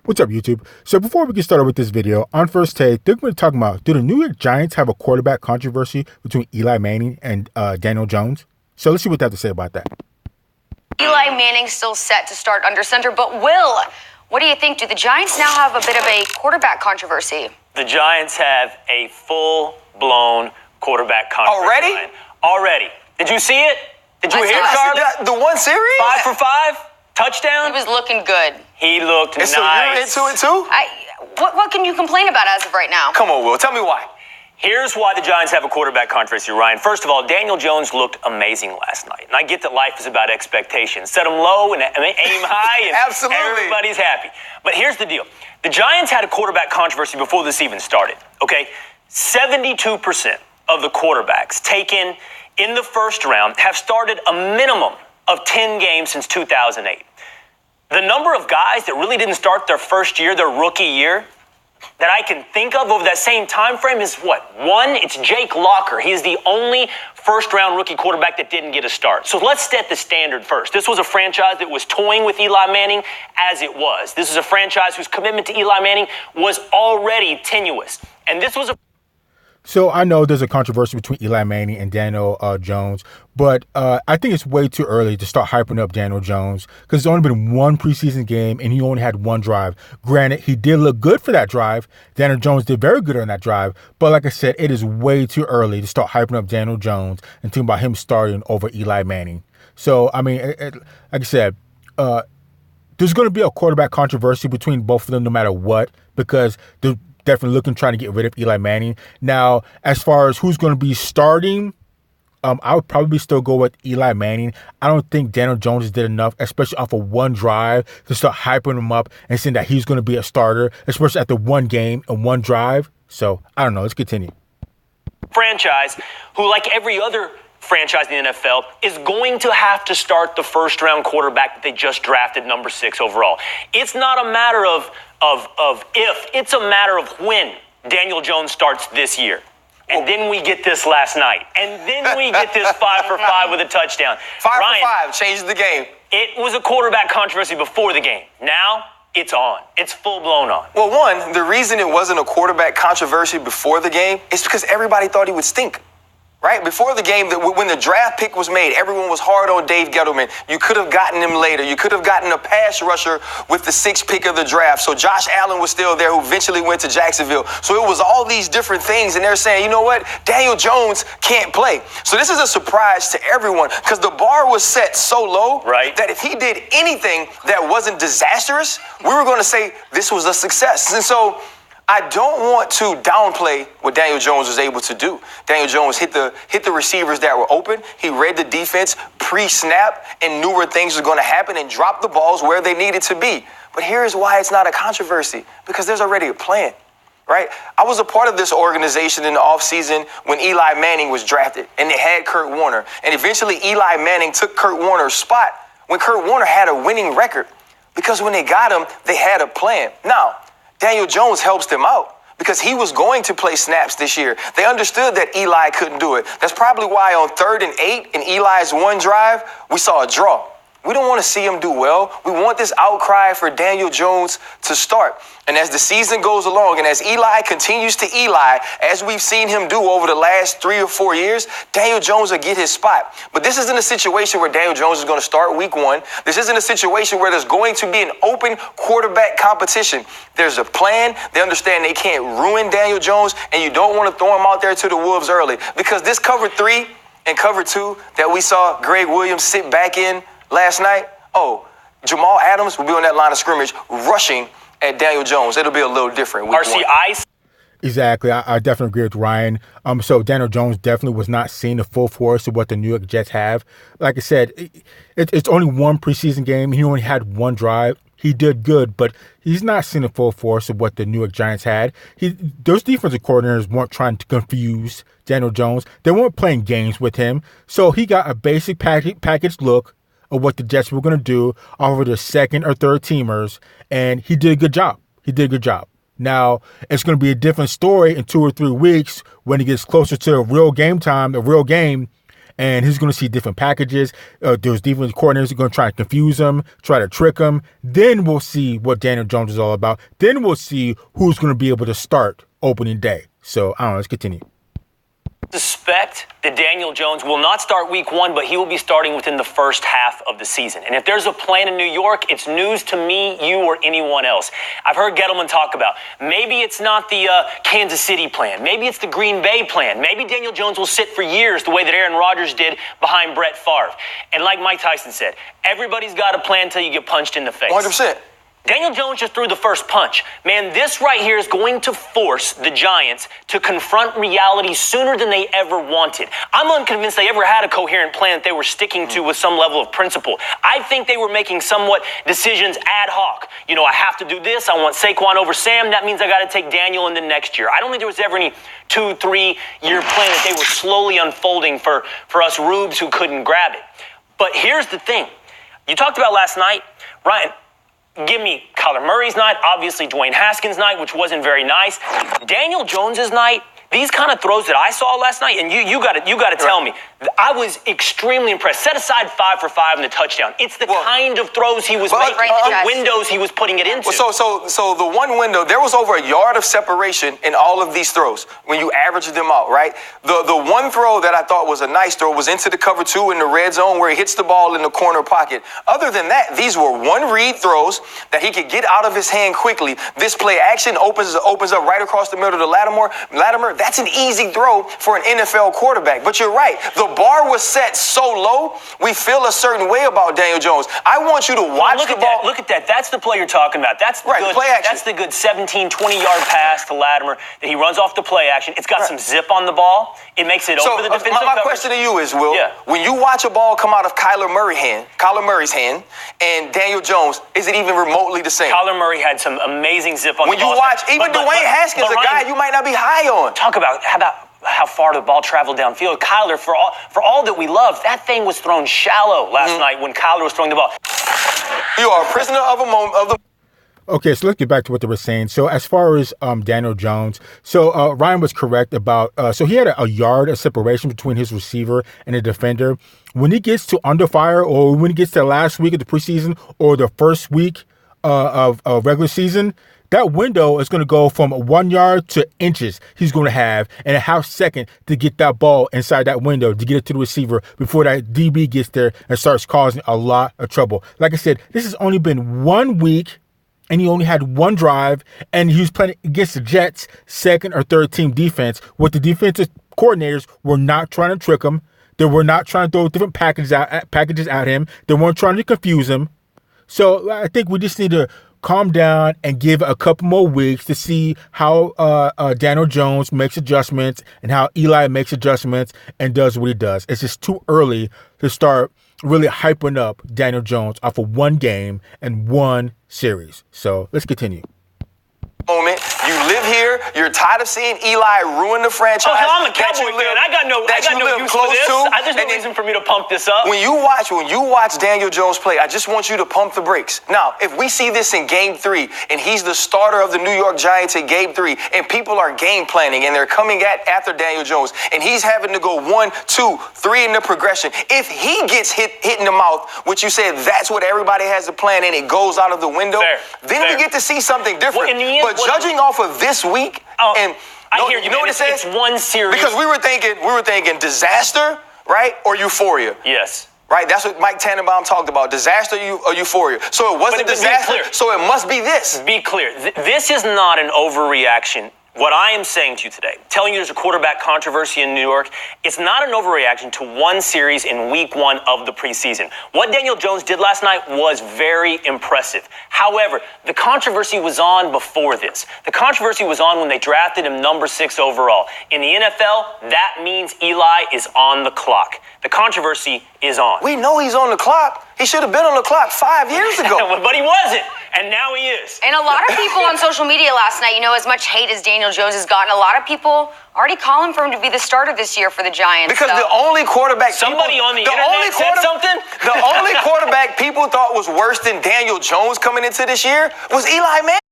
What's up, YouTube? So before we get started with this video, on First Take, they're going to talk about, do the New York Giants have a quarterback controversy between Eli Manning and Daniel Jones? So let's see what they have to say about that. Eli Manning still set to start under center, but Will, what do you think? Do the Giants now have a bit of a quarterback controversy? The Giants have a full-blown quarterback controversy. Already? Ryan. Already. Did you see it? Did you hear Charlie? The one series? 5 for 5? Touchdown? He was looking good. He looked nice. So you're into it too? What can you complain about as of right now? Come on, Will. Tell me why. Here's why the Giants have a quarterback controversy, Ryan. First of all, Daniel Jones looked amazing last night. And I get that life is about expectations. Set them low and aim high, and Absolutely. everybody's happy. But here's the deal. The Giants had a quarterback controversy before this even started, okay? 72% of the quarterbacks taken in the first round have started a minimum of 10 games since 2008. The number of guys that really didn't start their first year, their rookie year, that I can think of over that same time frame is what? One, it's Jake Locker. He is the only first-round rookie quarterback that didn't get a start. So let's set the standard first. This was a franchise that was toying with Eli Manning as it was. This is a franchise whose commitment to Eli Manning was already tenuous. And this was a... So I know there's a controversy between Eli Manning and Daniel Jones, but I think it's way too early to start hyping up Daniel Jones because it's only been one preseason game and he only had one drive. Granted, he did look good for that drive. Daniel Jones did very good on that drive. But like I said, it is way too early to start hyping up Daniel Jones and thinking about him starting over Eli Manning. So, I mean, like I said, there's going to be a quarterback controversy between both of them no matter what because they're definitely trying to get rid of Eli Manning. Now, as far as who's going to be starting, I would probably still go with Eli Manning. I don't think Daniel Jones did enough, especially off of one drive, to start hyping him up and saying that he's going to be a starter, especially after one game and one drive. So, I don't know. Let's continue. Franchise who, like every other franchise in the NFL, is going to have to start the first-round quarterback that they just drafted, number 6 overall. It's not a matter of if, it's a matter of when Daniel Jones starts this year. And then we get this last night. And then we get this 5 for 5 with a touchdown. 5 Ryan, for 5 changes the game. It was a quarterback controversy before the game. Now it's on. It's full-blown on. Well, one, the reason it wasn't a quarterback controversy before the game is because everybody thought he would stink. Right? Before the game, when the draft pick was made, everyone was hard on Dave Gettleman. You could have gotten him later. You could have gotten a pass rusher with the 6th pick of the draft. So Josh Allen was still there, who eventually went to Jacksonville. So it was all these different things. And they're saying, you know what? Daniel Jones can't play. So this is a surprise to everyone because the bar was set so low that if he did anything that wasn't disastrous, we were going to say this was a success. And so I don't want to downplay what Daniel Jones was able to do. Daniel Jones hit the receivers that were open. He read the defense pre-snap and knew where things were going to happen and dropped the balls where they needed to be. But here's why it's not a controversy, because there's already a plan, right? I was a part of this organization in the offseason when Eli Manning was drafted and they had Kurt Warner. And eventually Eli Manning took Kurt Warner's spot when Kurt Warner had a winning record because when they got him, they had a plan. Now, Daniel Jones helps them out because he was going to play snaps this year. They understood that Eli couldn't do it. That's probably why on 3rd and 8 in Eli's one drive, we saw a draw. We don't want to see him do well. We want this outcry for Daniel Jones to start. And as the season goes along and as Eli continues to Eli, as we've seen him do over the last 3 or 4 years, Daniel Jones will get his spot. But this isn't a situation where Daniel Jones is going to start week 1. This isn't a situation where there's going to be an open quarterback competition. There's a plan. They understand they can't ruin Daniel Jones, and you don't want to throw him out there to the wolves early because this cover 3 and cover 2 that we saw Greg Williams sit back in last night, Jamal Adams will be on that line of scrimmage rushing at Daniel Jones. It'll be a little different. Exactly. I definitely agree with Ryan. So Daniel Jones definitely was not seeing the full force of what the New York Jets have. Like I said, it's only one preseason game. He only had one drive. He did good, but he's not seeing the full force of what the New York Giants had. Those defensive coordinators weren't trying to confuse Daniel Jones. They weren't playing games with him. So he got a basic package look of what the Jets were going to do over the 2nd or 3rd teamers, and he did a good job. Now, it's going to be a different story in 2 or 3 weeks when it gets closer to a real game time, a real game, and he's going to see different packages. Those defense coordinators are going to try to confuse him, try to trick him. Then we'll see what Daniel Jones is all about. Then we'll see who's going to be able to start opening day. So, I don't know. Let's continue. Suspect that Daniel Jones will not start week 1, but he will be starting within the first half of the season. And if there's a plan in New York, it's news to me, you, or anyone else. I've heard Gettleman talk about maybe it's not the Kansas City plan. Maybe it's the Green Bay plan. Maybe Daniel Jones will sit for years the way that Aaron Rodgers did behind Brett Favre. And like Mike Tyson said, everybody's got a plan until you get punched in the face. 100%. Daniel Jones just threw the first punch. Man, this right here is going to force the Giants to confront reality sooner than they ever wanted. I'm unconvinced they ever had a coherent plan that they were sticking to with some level of principle. I think they were making somewhat decisions ad hoc. You know, I have to do this. I want Saquon over Sam. That means I got to take Daniel in the next year. I don't think there was ever any 2-3 year plan that they were slowly unfolding for us rubes who couldn't grab it. But here's the thing. You talked about last night, Ryan. Give me Kyler Murray's night, obviously Dwayne Haskins' night, which wasn't very nice. Daniel Jones's night, these kind of throws that I saw last night, and you got to tell me, I was extremely impressed. Set aside 5 for 5 in the touchdown. It's the kind of throws he was making, the windows he was putting it into. So the one window, there was over a yard of separation in all of these throws when you average them out, right? The one throw that I thought was a nice throw was into the cover 2 in the red zone where he hits the ball in the corner pocket. Other than that, these were one read throws that he could get out of his hand quickly. This play action opens up right across the middle to Latimer. That's an easy throw for an NFL quarterback. But you're right. The bar was set so low, we feel a certain way about Daniel Jones. I want you to watch the ball. Look at that. That's the play you're talking about. That's the good play action. That's the good 17, 20-yard pass to Latimer that he runs off the play action. It's got some zip on the ball. It makes it over the defensive coverage. My question to you is, Will, when you watch a ball come out of Kyler Murray's hand, and Daniel Jones, is it even remotely the same? Kyler Murray had some amazing zip on the ball. When you watch, even Dwayne Haskins, a guy you might not be high on. Talk about how far the ball traveled downfield. Kyler, for all that we love, that thing was thrown shallow last night when Kyler was throwing the ball. You are a prisoner of a moment. Okay, so let's get back to what they were saying. So as far as Daniel Jones, so Ryan was correct about, so he had a yard of separation between his receiver and the defender. When he gets to under fire, or when he gets to the last week of the preseason or the first week of regular season, that window is going to go from 1 yard to inches he's going to have, and a half second to get that ball inside that window to get it to the receiver before that DB gets there and starts causing a lot of trouble. Like I said, this has only been 1 week, and he only had one drive, and he was playing against the Jets' second or third team defense, where the defensive coordinators were not trying to trick him. They were not trying to throw different packages at him. They weren't trying to confuse him. So I think we just need to calm down and give a couple more weeks to see how Daniel Jones makes adjustments and how Eli makes adjustments and does what he does. It's just too early to start really hyping up Daniel Jones off of one game and one series. So let's continue. Moment. You live here. You're tired of seeing Eli ruin the franchise. Oh, I'm a Cowboy fan. I got no use for this. There's no reason for me to pump this up. When you watch Daniel Jones play, I just want you to pump the brakes. Now, if we see this in Game 3, and he's the starter of the New York Giants in Game 3, and people are game planning, and they're coming after Daniel Jones, and he's having to go 1, 2, 3 in the progression. If he gets hit in the mouth, which you said that's what everybody has to plan, and it goes out of the window, then we get to see something different. Well, but judging off of this week, I hear you. You know what it says? It's one series. Because we were thinking disaster, right, or euphoria. Yes. Right, that's what Mike Tannenbaum talked about, disaster or euphoria. So it wasn't disaster, so it must be this. Be clear. This is not an overreaction. What I am saying to you today, telling you there's a quarterback controversy in New York, it's not an overreaction to one series in week 1 of the preseason. What Daniel Jones did last night was very impressive. However, the controversy was on before this. The controversy was on when they drafted him number 6 overall. In the NFL, that means Eli is on the clock. The controversy is on. We know he's on the clock. He should have been on the clock 5 years ago. But he wasn't, and now he is. And a lot of people on social media last night, as much hate as Daniel Jones has gotten, a lot of people already calling for him to be the starter this year for the Giants. Because the only quarterback on the internet said something? The only quarterback people thought was worse than Daniel Jones coming into this year was Eli Manning.